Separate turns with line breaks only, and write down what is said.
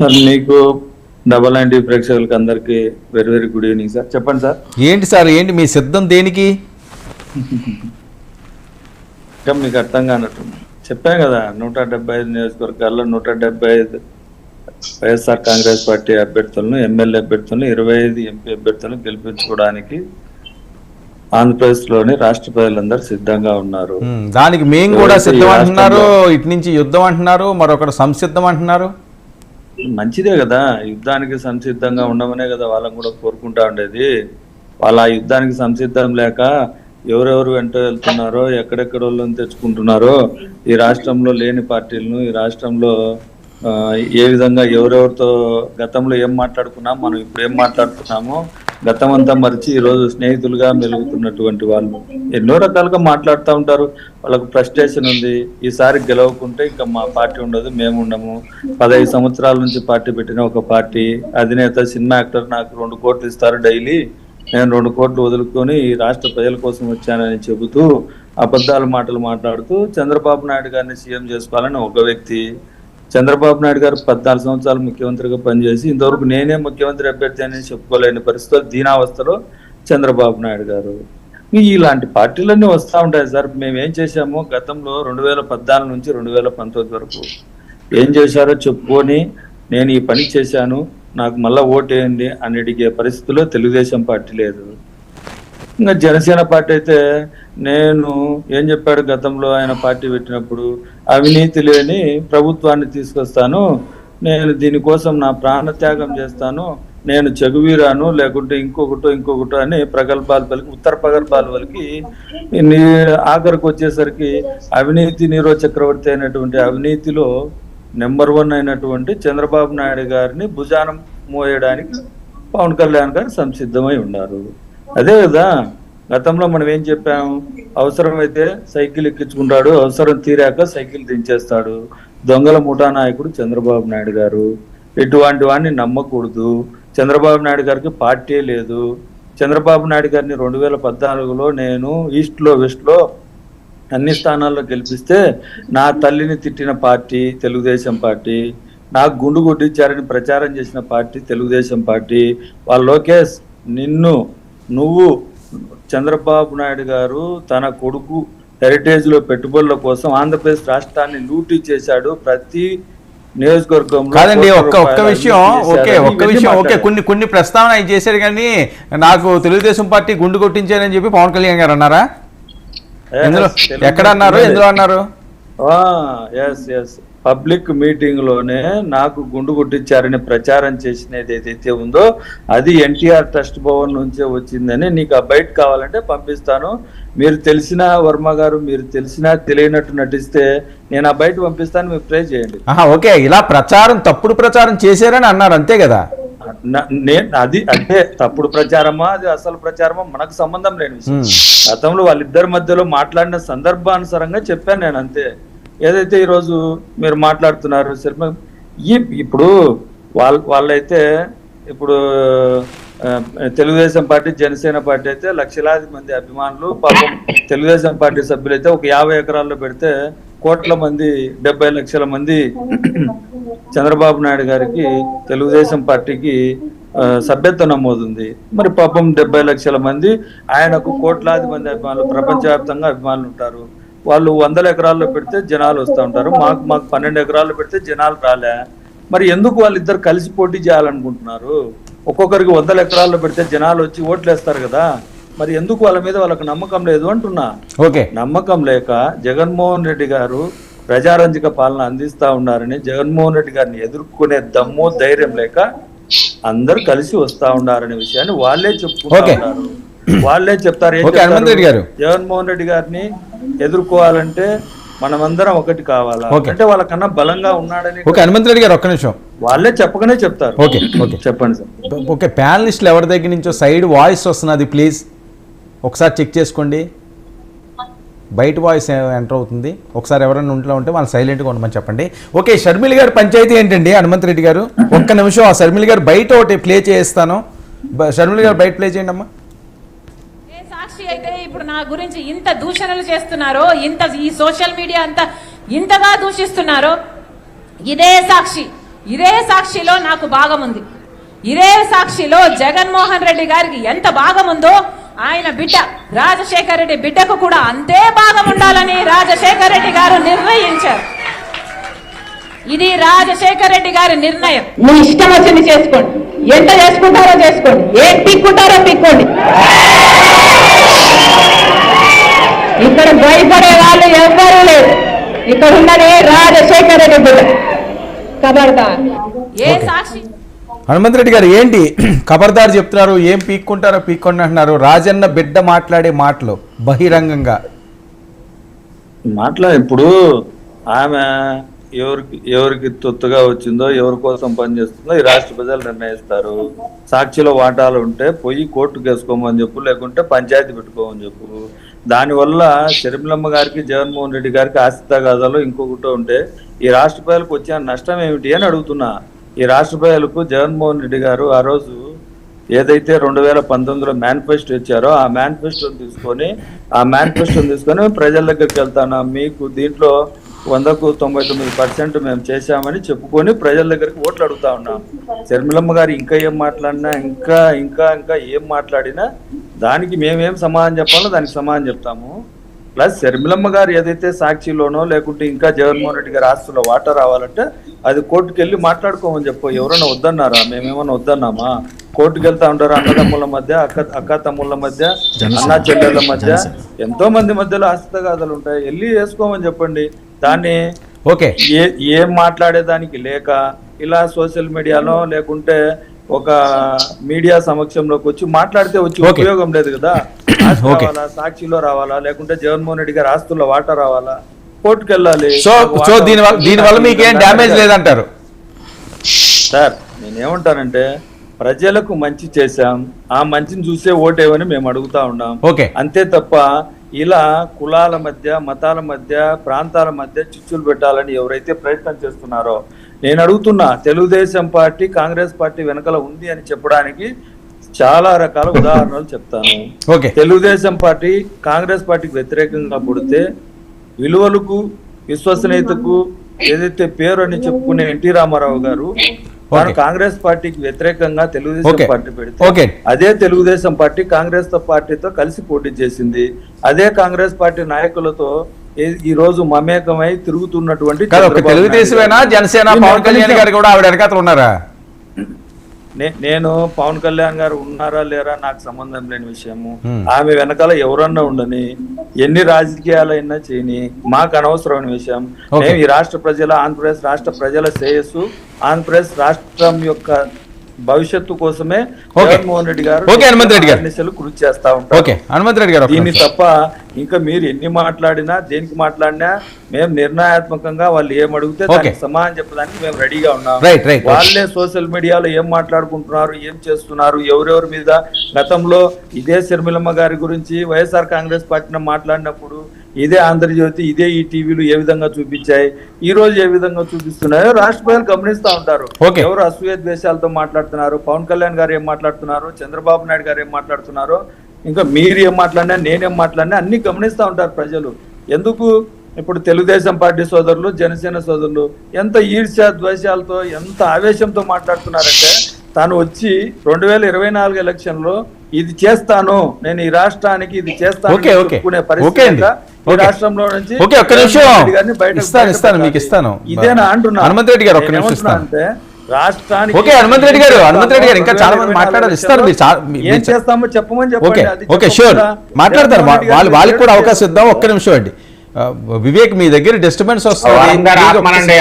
Sir మీకు double 90 ప్రేక్షకులకి అందరికి very very good evening sir. చెప్పండి సార్.
ఏంటి సార్, ఏంటి మీ సిద్ధం దేనికి?
ఇంకా మీకు అర్థం కానట్టు చెప్పాను కదా, 175 నియోజకవర్గాల్లో 175 వైఎస్ఆర్ కాంగ్రెస్ పార్టీ అభ్యర్థులను, ఎమ్మెల్యే అభ్యర్థులను, 25 ఎంపీ అభ్యర్థులను గెలిపించుకోవడానికి ఆంధ్రప్రదేశ్ లోని రాష్ట్ర ప్రజలందరూ సిద్ధంగా ఉన్నారు.
దానికి మేము కూడా సిద్ధం అంటున్నారు, ఇటు నుంచి యుద్ధం అంటున్నారు, మరొకరు సంసిద్ధం అంటున్నారు.
మంచిదే కదా, యుద్ధానికి సంసిద్ధంగా ఉండమనే కదా వాళ్ళని కూడా కోరుకుంటా ఉండేది. వాళ్ళ ఆ యుద్ధానికి సంసిద్ధం లేక ఎవరెవరు వెంట వెళ్తున్నారో, ఎక్కడెక్కడ వాళ్ళని తెచ్చుకుంటున్నారో, ఈ రాష్ట్రంలో లేని పార్టీలను, ఈ రాష్ట్రంలో ఏ విధంగా ఎవరెవరితో గతంలో ఏం మాట్లాడుకున్నాం, మనం ఇప్పుడు ఏం మాట్లాడుతున్నామో గతం అంతా మరిచి ఈరోజు స్నేహితులుగా మెలుగుతున్నటువంటి వాళ్ళు ఎన్నో రకాలుగా మాట్లాడుతూ ఉంటారు. వాళ్ళకు ఫ్రస్ట్రేషన్ ఉంది, ఈసారి గెలవకుంటే ఇంకా మా పార్టీ ఉండదు, మేము ఉండము. 15 సంవత్సరాల నుంచి పార్టీ పెట్టిన ఒక పార్టీ అధినేత సినిమా యాక్టర్ నాకు 2 కోట్లు ఇస్తారు డైలీ, నేను 2 కోట్లు వదులుకొని ఈ రాష్ట్ర ప్రజల కోసం వచ్చానని చెబుతూ అబద్ధాల మాటలు మాట్లాడుతూ చంద్రబాబు నాయుడు గారిని సీఎం చేసుకోవాలని ఒక వ్యక్తి. చంద్రబాబు నాయుడు గారు 14 సంవత్సరాలు ముఖ్యమంత్రిగా పనిచేసి ఇంతవరకు నేనే ముఖ్యమంత్రి అభ్యర్థి అని చెప్పుకోలేని పరిస్థితుల్లో దీనావస్థలో చంద్రబాబు నాయుడు గారు. ఇలాంటి పార్టీలన్నీ వస్తూ ఉంటాయి సార్. మేము ఏం చేశామో గతంలో 2014 నుంచి 2019 వరకు ఏం చేశారో చెప్పుకొని నేను ఈ పని చేశాను, నాకు మళ్ళా ఓటేయండి అని అడిగే పరిస్థితుల్లో తెలుగుదేశం పార్టీ లేదు. ఇంకా జనసేన పార్టీ అయితే నేను ఏం చెప్పాడు గతంలో ఆయన పార్టీ పెట్టినప్పుడు, అవినీతి లేని ప్రభుత్వాన్ని తీసుకొస్తాను, నేను దీనికోసం నా ప్రాణత్యాగం చేస్తాను, నేను చెగువీరాను, లేకుంటే ఇంకొకటో అని ప్రగల్భాలు పలికి, ఉత్తర ప్రగల్భాలు పలికి ఆఖరికి వచ్చేసరికి అవినీతి నీరో చక్రవర్తి అయినటువంటి అవినీతిలో నెంబర్ 1 అయినటువంటి చంద్రబాబు నాయుడు గారిని భుజానం మోయడానికి పవన్ కళ్యాణ్ గారు సంసిద్ధమై ఉన్నారు. అదే కదా గతంలో మనం ఏం చెప్పాము, అవసరమైతే సైకిల్ ఎక్కించుకుంటాడు, అవసరం తీరాక సైకిల్ దించేస్తాడు. దొంగల ముఠా నాయకుడు చంద్రబాబు నాయుడు గారు. ఎటువంటి వాడిని నమ్మకూడదు. చంద్రబాబు నాయుడు గారికి పార్టీ లేదు. చంద్రబాబు నాయుడు గారిని 2014లో నేను ఈస్ట్లో వెస్ట్లో అన్ని స్థానాల్లో గెలిపిస్తే నా తల్లిని తిట్టిన పార్టీ తెలుగుదేశం పార్టీ, నాకు గుండు కొట్టించారని ప్రచారం చేసిన పార్టీ తెలుగుదేశం పార్టీ. వాళ్ళ లోకేష్ నువ్వు చంద్రబాబు నాయుడు గారు తన కొడుకు హెరిటేజ్ లో పెట్టుబడుల కోసం ఆంధ్రప్రదేశ్ రాష్ట్రాన్ని లూటీ చేశాడు. ప్రతి నియోజకవర్గంలో
కాదండి, ఒక్క విషయం ఓకే, కొన్ని ప్రస్తావన చేశారు, కానీ నాకు తెలుగుదేశం పార్టీ గుండు కొట్టించారని చెప్పి పవన్ కళ్యాణ్ గారు అన్నారా? ఎక్కడ అన్నారు, ఎందులో అన్నారు? పబ్లిక్ మీటింగ్ లోనే నాకు గుండు కొట్టించారని ప్రచారం చేసినది ఏదైతే ఉందో అది ఎన్టీఆర్ ట్రస్ట్ భవన్ నుంచే వచ్చిందని, నీకు ఆ బయట కావాలంటే పంపిస్తాను, మీరు తెలిసిన వర్మ గారు మీరు తెలిసినా తెలియనట్టు నటిస్తే నేను ఆ బయట పంపిస్తాను, మీరు ప్రే చేయండి. ఓకే, ఇలా తప్పుడు ప్రచారం చేశారని అన్నారు, అంతే కదా?
అది అంటే తప్పుడు ప్రచారమా అది అసలు ప్రచారమా మనకు సంబంధం లేని విషయం. గతంలో వాళ్ళిద్దరి మధ్యలో మాట్లాడిన సందర్భానుసారంగా చెప్పాను నేను, అంతే. ఏదైతే ఈరోజు మీరు మాట్లాడుతున్నారు ఇప్పుడు వాళ్ళైతే ఇప్పుడు తెలుగుదేశం పార్టీ జనసేన పార్టీ అయితే లక్షలాది మంది అభిమానులు, పాపం తెలుగుదేశం పార్టీ సభ్యులు అయితే ఒక 50 ఎకరాల్లో పెడితే కోట్ల మంది 70 లక్షల మంది చంద్రబాబు నాయుడు గారికి తెలుగుదేశం పార్టీకి సభ్యత్వం నమోదుంది. మరి పాపం 70 లక్షల మంది ఆయనకు కోట్లాది మంది అభిమానులు, ప్రపంచవ్యాప్తంగా అభిమానులు ఉంటారు. వాళ్ళు 100 ఎకరాల్లో పెడితే జనాలు వస్తూ ఉంటారు, మాకు 12 ఎకరాల్లో పెడితే జనాలు రాలే. మరి ఎందుకు వాళ్ళిద్దరు కలిసి పోటీ చేయాలనుకుంటున్నారు? ఒక్కొక్కరికి 100 ఎకరాల్లో పెడితే జనాలు వచ్చి ఓట్లు వేస్తారు కదా, మరి ఎందుకు వాళ్ళ మీద వాళ్ళకి నమ్మకం లేదు అంటున్నా. నమ్మకం లేక జగన్మోహన్ రెడ్డి గారు ప్రజారంజక పాలన అందిస్తా ఉన్నారని, జగన్మోహన్ రెడ్డి గారిని ఎదుర్కొనే దమ్ము ధైర్యం లేక అందరూ కలిసి వస్తా ఉన్నారనే విషయాన్ని వాళ్ళే చెప్పుకుంటున్నారు. వాళ్ళే చెప్తారు, జగన్మోహన్ రెడ్డి గారిని ఎదుర్కోవాలంటే మనమందరం ఒకటి కావాలా అంటే వాళ్ళకన్నా బలంగా ఉన్నాడని
హనుమంత్ రెడ్డి గారు ఒక్క నిమిషం
వాళ్ళే చెప్పగానే చెప్తారు. చెప్పండి సార్.
ఓకే, ప్యానలిస్టులు ఎవరి దగ్గర నుంచో సైడ్ వాయిస్ వస్తున్నది, ప్లీజ్ ఒకసారి చెక్ చేసుకోండి. బయట వాయిస్ ఎంటర్ అవుతుంది, ఒకసారి ఎవరైనా ఇంట్లో ఉంటే వాళ్ళు సైలెంట్గా ఉండమని చెప్పండి. ఓకే, షర్మిల గారు పంచాయతీ ఏంటండి? హనుమంత్ రెడ్డి గారు ఒక్క నిమిషం, ఆ షర్మిల గారు బయట ఒకటి ప్లే చేస్తాను. షర్మిల గారు బయట ప్లే చేయండి అమ్మా.
సాక్షి అయితే ఇప్పుడు నా గురించి ఇంత దూషణలు చేస్తున్నారో, ఈ సోషల్ మీడియా అంతా ఇంతగా దూషిస్తున్నారో, ఇదే సాక్షి ఇదే సాక్షిలో నాకు భాగం ఉంది. ఇదే సాక్షిలో జగన్మోహన్ రెడ్డి గారికి ఎంత భాగం ఉందో ఆయన బిడ్డ రాజశేఖర రెడ్డి బిడ్డకు కూడా అంతే భాగం ఉండాలని రాజశేఖర రెడ్డి గారు నిర్ణయించారు. ఇది రాజశేఖర రెడ్డి గారి నిర్ణయం.
మీ ఇష్టం వచ్చింది చేసుకోండి, ఎంత చేసుకుంటారో చేసుకోండి, ఏం పిక్కుంటారో పిక్కోండి. ఇక్కడ భయపడే వాళ్ళు ఎవ్వరూ లేరు. ఇక్కడ ఉన్నది రాజశేఖర రెడ్డి బిడ్డ. ఖబర్దార్.
ఏ సాక్షి
హనుమంత్ రెడ్డి గారు ఏంటి ఖబర్దార్ చెప్తున్నారు, ఏం పీక్కుంటారో పీక్కోండి అంటున్నారు. రాజన్న బిడ్డ మాట్లాడే మాటలు బహిరంగంగా
ఇప్పుడు ఆమె ఎవరికి తొత్తుగా వచ్చిందో, ఎవరి కోసం పనిచేస్తుందో ఈ రాష్ట్ర ప్రజలు నిర్ణయిస్తారు. సాక్షిలో వాటాలు ఉంటే పోయి కోర్టుకు వేసుకోమని చెప్పు, లేకుంటే పంచాయతీ పెట్టుకోమని చెప్పు. దానివల్ల షర్మిలమ్మ గారికి, జగన్మోహన్ రెడ్డి గారికి ఆస్తి తగాదాలు ఇంకొకటి ఉంటే ఈ రాష్ట్ర ప్రజలకు వచ్చిన నష్టం ఏమిటి అని అడుగుతున్నా. ఈ రాష్ట్ర ప్రజలకు జగన్మోహన్ రెడ్డి గారు ఆ రోజు ఏదైతే 2019లో మేనిఫెస్టో ఇచ్చారో ఆ మేనిఫెస్టోని తీసుకొని ప్రజల దగ్గరికి వెళ్తాను, మీకు దీంట్లో 100కు 99% మేము చేశామని చెప్పుకొని ప్రజల దగ్గరికి ఓట్లు అడుగుతా ఉన్నాం. షర్మిలమ్మ గారు ఇంకా ఏం మాట్లాడినా, ఇంకా ఏం మాట్లాడినా దానికి మేమేం సమాధానం చెప్పాలో దానికి సమాధానం చెప్తాము. ప్లస్ షర్మిలమ్మ గారు ఏదైతే సాక్షిలోనో లేకుంటే ఇంకా జగన్మోహన్ రెడ్డి గారి ఆస్తుల్లో వాటా రావాలంటే అది కోర్టుకు వెళ్ళి మాట్లాడుకోమని చెప్పు. ఎవరైనా వద్దన్నారా? మేమేమన్నా వద్దన్నామా? కోర్టుకు వెళ్తా ఉంటారు అన్నదమ్ముల మధ్య, అక్క తమ్ముళ్ళ మధ్య, అన్నా చెల్లెళ్ళ మధ్య, ఎంతో మంది మధ్యలో ఆస్తి తగాదాలు ఉంటాయి. వెళ్ళి వేసుకోమని చెప్పండి. దాన్ని ఏం మాట్లాడేదానికి లేక ఇలా సోషల్ మీడియాలో లేకుంటే ఒక మీడియా సమక్షంలోకి వచ్చి మాట్లాడితే ఉపయోగం లేదు కదా. రావాలా, సాక్షిలో రావాలా, లేకుంటే జగన్మోహన్ రెడ్డి గారి ఆస్తుల్లో వాటా రావాలా, కోర్టుకు వెళ్ళాలి.
సో దీనివల్ల మీకు ఏం డ్యామేజ్ లేదంటారు
సార్? నేనేమంటానంటే ప్రజలకు మంచి చేశాం, ఆ మంచిని చూసే ఓటేవని మేము అడుగుతా ఉన్నాం. అంతే తప్ప ఇలా కులాల మధ్య, మతాల మధ్య, ప్రాంతాల మధ్య చిచ్చులు పెట్టాలని ఎవరైతే ప్రయత్నం చేస్తున్నారో నేను అడుగుతున్నా. తెలుగుదేశం పార్టీ కాంగ్రెస్ పార్టీ వెనకాల ఉంది అని చెప్పడానికి చాలా రకాల ఉదాహరణలు చెప్తాను. తెలుగుదేశం పార్టీ కాంగ్రెస్ పార్టీకి వ్యతిరేకంగా పుడితే విలువలకు, విశ్వసనీయతకు ఏదైతే పేరు అని చెప్పుకునే ఎన్టీ రామారావు గారు కాంగ్రెస్ పార్టీకి వ్యతిరేకంగా తెలుగుదేశం పార్టీ పెడితే అదే తెలుగుదేశం పార్టీ కాంగ్రెస్ పార్టీతో కలిసి పోటీ చేసింది. అదే కాంగ్రెస్ పార్టీ నాయకులతో ఈ రోజు మమేకమై తిరుగుతున్నటువంటి
తెలుగుదేశమేనా, జనసేన, పవన్ కళ్యాణ్ గారు కూడా ఆవిడ వెనకాల ఉన్నారా?
నేను పవన్ కళ్యాణ్ గారు ఉన్నారా లేరా నాకు సంబంధం లేని విషయము. ఆమె వెనకాల ఎవరన్నా ఉండని, ఎన్ని రాజకీయాలైనా చేయని, మాకు అనవసరమైన విషయం. మేము ఈ రాష్ట్ర ప్రజల, ఆంధ్రప్రదేశ్ రాష్ట్ర ప్రజల శ్రేయస్సు, ఆంధ్రప్రదేశ్ రాష్ట్రం యొక్క భవిష్యత్తు కోసమే జగన్మోహన్ రెడ్డి గారు కృషి చేస్తా ఉంటారు. దీన్ని తప్ప ఇంకా మీరు ఎన్ని మాట్లాడినా, దేనికి మాట్లాడినా మేము నిర్ణయాత్మకంగా వాళ్ళు ఏం అడిగితే దానికి సమాధానం చెప్పడానికి మేము రెడీగా ఉన్నాం. వాళ్ళే సోషల్ మీడియాలో ఏం మాట్లాడుకుంటున్నారు, ఏం చేస్తున్నారు, ఎవరెవరి మీద గతంలో ఇదే షర్మిలమ్మ గారి గురించి వైఎస్ఆర్ కాంగ్రెస్ పార్టీని మాట్లాడినప్పుడు ఇదే ఆంధ్రజ్యోతి, ఇదే ఈ టీవీలు ఏ విధంగా చూపించాయి, ఈ రోజు ఏ విధంగా చూపిస్తున్నాయో రాష్ట్ర ప్రజలు గమనిస్తూ ఉంటారు. ఎవరు అసూయ ద్వేషాలతో మాట్లాడుతున్నారు, పవన్ కళ్యాణ్ గారు ఏం మాట్లాడుతున్నారు, చంద్రబాబు నాయుడు గారు ఏం మాట్లాడుతున్నారు, ఇంకా మీరు ఏం మాట్లాడినా, నేనేం మాట్లాడినా అన్ని గమనిస్తూ ఉంటారు ప్రజలు. ఎందుకు ఇప్పుడు తెలుగుదేశం పార్టీ సోదరులు, జనసేన సోదరులు ఎంత ఈర్ష్య ద్వేషాలతో, ఎంత ఆవేశంతో మాట్లాడుతున్నారంటే తాను వచ్చి 2024 ఎలక్షన్ లో ఇది చేస్తాను, నేను ఈ రాష్ట్రానికి ఇది చేస్తాను చెప్పుకునే పరిస్థితి రాష్ట్రంలో నుంచి ఇదేనా అంటున్నా.
హనుమంత్ రెడ్డి గారు ఒక్క నిమిషం
అంటే రాష్ట్రానికి
హనుమంత్ రెడ్డి గారు ఇంకా చాలా మంది మాట్లాడారు, ఇస్తారు.
ఏం చేస్తామో చెప్పమని చెప్పండి.
షూర్ మాట్లాడతారు, వాళ్ళకి కూడా అవకాశం ఇద్దాం. ఒక్క నిమిషం అండి. వివేక్, మీ దగ్గర డిస్టర్బెన్స్ వస్తుంది.